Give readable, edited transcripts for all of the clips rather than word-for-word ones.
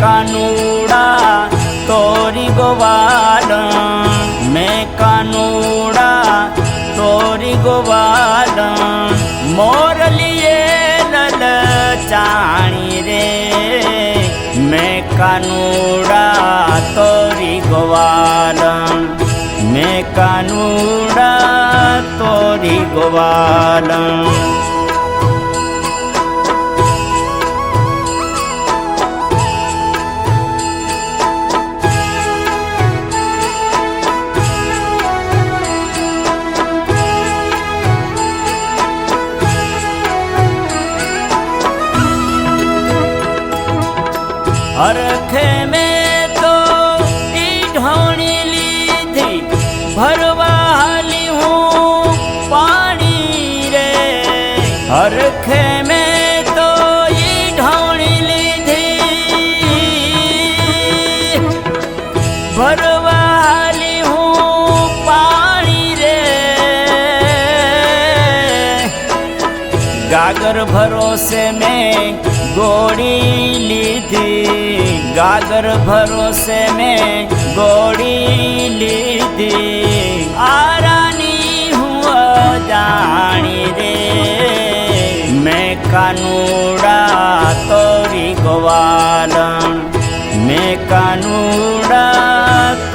कानूड़ा तोरी गोवाल मैं कानूड़ा तोरी गोवाल मोर लिए ललचाणी रे मैं कानूड़ा तोरी गोवाल मैं कानूड़ा तोरी गोवाल अरखे में तो ढोणी लीधी भरवा हाली हूँ पानी रे अरखे में तो ढोणी लीधी भरवा हाली हूँ पानी रे गागर भरोसे में गोड़ी लीधी गागर भरोसे में गोड़ी लीधी आरानी हुआ जानी रे मैं कानूड़ा तोरी गोवाल मैं कानूड़ा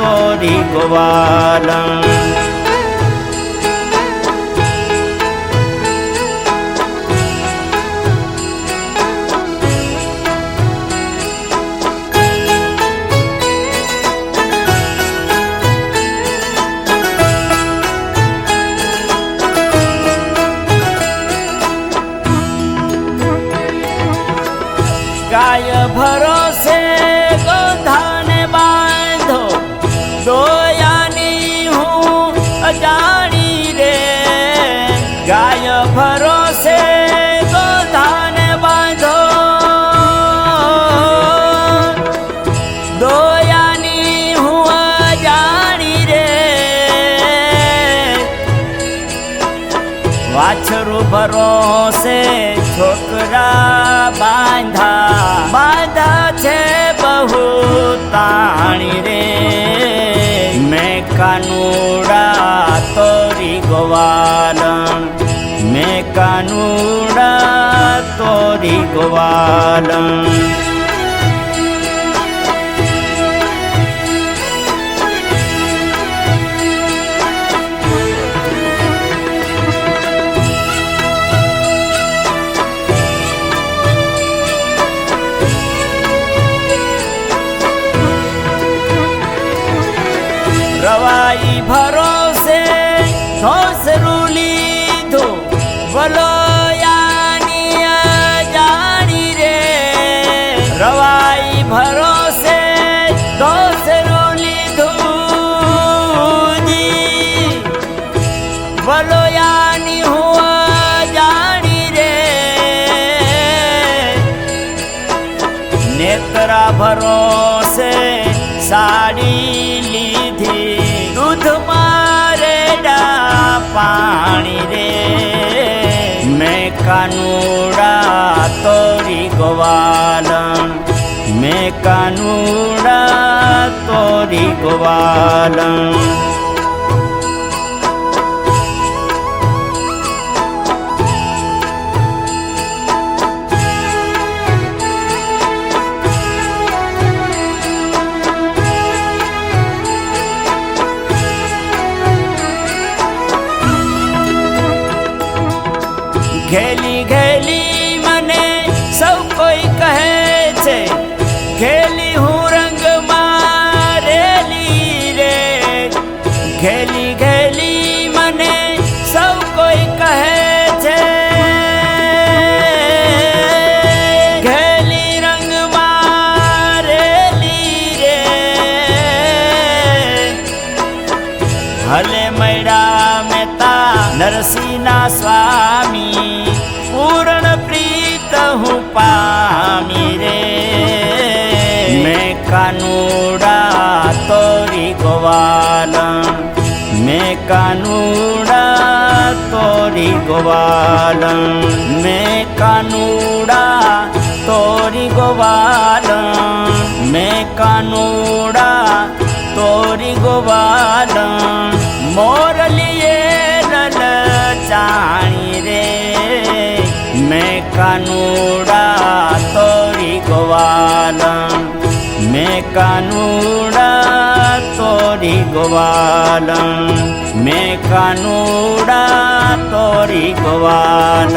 तोरी गोवाल गाय भरोसे गोधान बांधो दोयानी हूँ अजानी रे गाय भरोसे गोधान बांधो दोयानी हूँ अजानी रे वाछरू भरोसे छोकरा बांधा बांधा छे बहु ताणी रे मैं कानूड़ा तोरी गोवाल मैं कानूड़ा तोरी गोवाल रवाई भरोसे धोसरू लीधो बोलो यानी जानी रे रवाई भरोसे धोसरू लीधो जी बोलो यानी हुआ जानी रे नेत्रा भरोसे साड़ी लीधी दूध मारेडा पानी रे मैं कानूड़ा तोरी गोवाल मैं कानूड़ा तोरी गोवाल घेली घेली मने सब कोई कहे छे घेली हूँ रंग मारेली रे घेली घेली मने सब कोई कहे छे घेली रंग मारेली रे हले मैडा मेता नरसिंह स्वामी पूर्ण प्रीत हूँ पामी रे मैं कानूड़ा तोरी गोवाल मैं कानूड़ा तोरी गोवाल मैं कानूड़ा तोरी गोवाल मैं कानूड़ा तोरी गोवाल मोर लिए लल चाणी रे मैं कानूड़ा तोरी गोवाल मैं कानूड़ा तोरी गोवाल मैं कानूड़ा तोरी गोवाल।